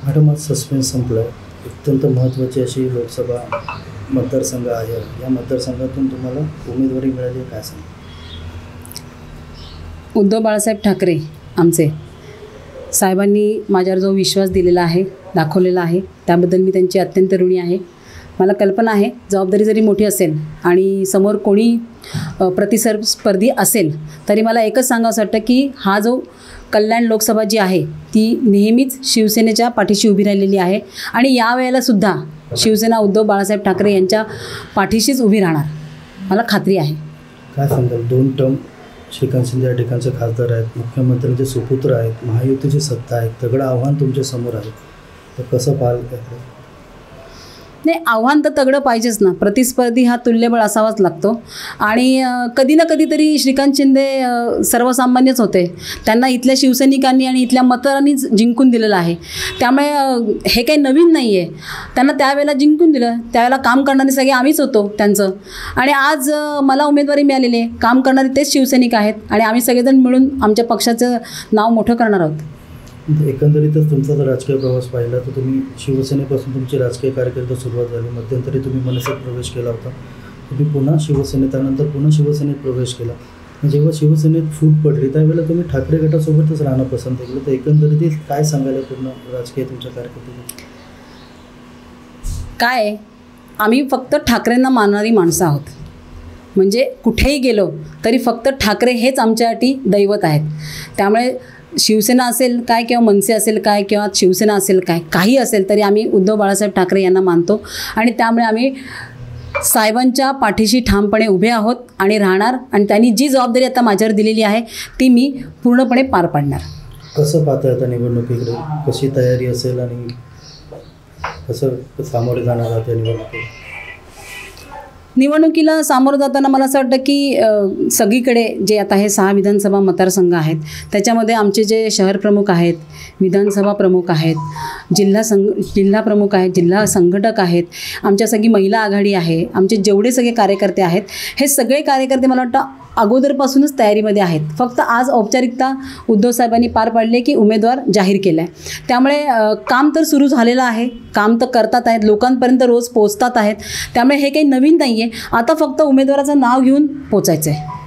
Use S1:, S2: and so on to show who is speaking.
S1: Madam, आज suspense संपला आहे. अत्यंत महत्त्वाची अशी लोकसभा मतदारसंघ आहे. या मतदारसंघातून तुम्हाला उमेदवारी मिळाली, काय सांगा?
S2: उद्धव बाळासाहेब ठाकरे आमचे साहेबांनी माझ्यावर जो विश्वास दिलेला आहे, दाखवलेला आहे, त्याबद्दल मी त्यांची अत्यंत ऋणी आहे. मला कल्पना आहे जबाबदारी जरी मोठी असेल आणि समोर कोणी प्रतिस्पर्धी असेल तरी मला एकच सांगावंसं वाटतं की हा जो कल्याण लोकसभा जी आहे ती नेहमीच शिवसेनेच्या पाठीशी उभी राहिलेली आहे आणि यावेळेलासुद्धा शिवसेना उद्धव बाळासाहेब ठाकरे यांच्या पाठीशीच उभी राहणार, मला खात्री आहे.
S1: काय सांगाल? 2 टर्म श्रीकांत शिंदे या ठिकाणचे खासदार आहेत, मुख्यमंत्र्यांचे सुपुत्र आहेत, महायुतीची सत्ता आहे, तगडं आव्हान तुमच्या समोर आहे, तर कसं पाहाल?
S2: नाही, आव्हान तर तगडं पाहिजेच ना. प्रतिस्पर्धी हा तुल्यबळ असावाच लागतो आणि कधी ना कधीतरी श्रीकांत शिंदे सर्वसामान्यच होते. त्यांना इथल्या शिवसैनिकांनी आणि इथल्या मतदारांनीच जिंकून दिलेलं आहे. त्यामुळे हे काही नवीन नाही आहे. त्यांना त्यावेळेला जिंकून दिलं, त्यावेळेला काम करणारे सगळे आम्हीच होतो त्यांचं. आणि आज मला उमेदवारी मिळालेली आहे. काम करणारे तेच शिवसैनिक आहेत आणि आम्ही सगळेजण मिळून आमच्या पक्षाचं नाव मोठं करणार आहोत.
S1: एकंदरीतच तुमचा जर राजकीय प्रवास पाहिला तर तुम्ही शिवसेनेपासून तुमची राजकीय कारकीर्द सुरुवात झाली. मध्यंतरी तुम्ही मनसेत प्रवेश केला होता. तुम्ही पुन्हा शिवसेनेत, त्यानंतर पुन्हा शिवसेनेत प्रवेश केला. जेव्हा शिवसेनेत फूट पडली त्यावेळेला तुम्ही ठाकरे गटासोबतच राहणं पसंत केलं. तर एकंदरीत काय सांगायला पूर्ण राजकीय तुमच्या कारकिर्दीत?
S2: काय, आम्ही फक्त ठाकरेंना मानणारी माणसं आहोत. म्हणजे कुठेही गेलो तरी फक्त ठाकरे हेच आमच्यासाठी दैवत आहेत. त्यामुळे शिवसेना असेल काय किंवा मनसे असेल काय किंवा शिवसेना असेल काय, काही असेल तरी आम्ही उद्धव बाळासाहेब ठाकरे यांना मानतो आणि त्यामुळे आम्ही साहेबांच्या पाठीशी ठामपणे उभे आहोत आणि राहणार. आणि त्यांनी जी जबाबदारी आता माझ्यावर दिलेली आहे ती मी पूर्णपणे पार पाडणार.
S1: कसं पाहता आता निवडणुकीकडे? कशी तयारी असेल आणि कसं सामोरे जाणार आहात या निवडणुकीत?
S2: निवडणुकीला सामोरं जाताना मला असं वाटतं की सगळीकडे जे आता हे 6 विधानसभा मतदारसंघ आहेत त्याच्यामध्ये आमचे जे शहर प्रमुख आहेत, विधानसभा प्रमुख आहेत, जिल्हा प्रमुख आहेत, जिल्हा संघटक आहेत, आमच्या सगळी महिला आघाडी आहे, आमचे जेवढे सगळे कार्यकर्ते आहेत हे सगळे कार्यकर्ते मला वाटतं अगोदरपासूनच तयारीमध्ये आहेत. फक्त आज औपचारिकता उद्धव साहेबांनी पार पाडले की उमेदवार जाहीर केला आहे. त्यामुळे काम तर सुरू झालेलं आहे, काम तर करतात आहेत, लोकांपर्यंत रोज पोहोचतात आहेत. त्यामुळे हे काही नवीन नाही आहे. आता फक्त उमेदवाराचं नाव घेऊन पोचायचं आहे.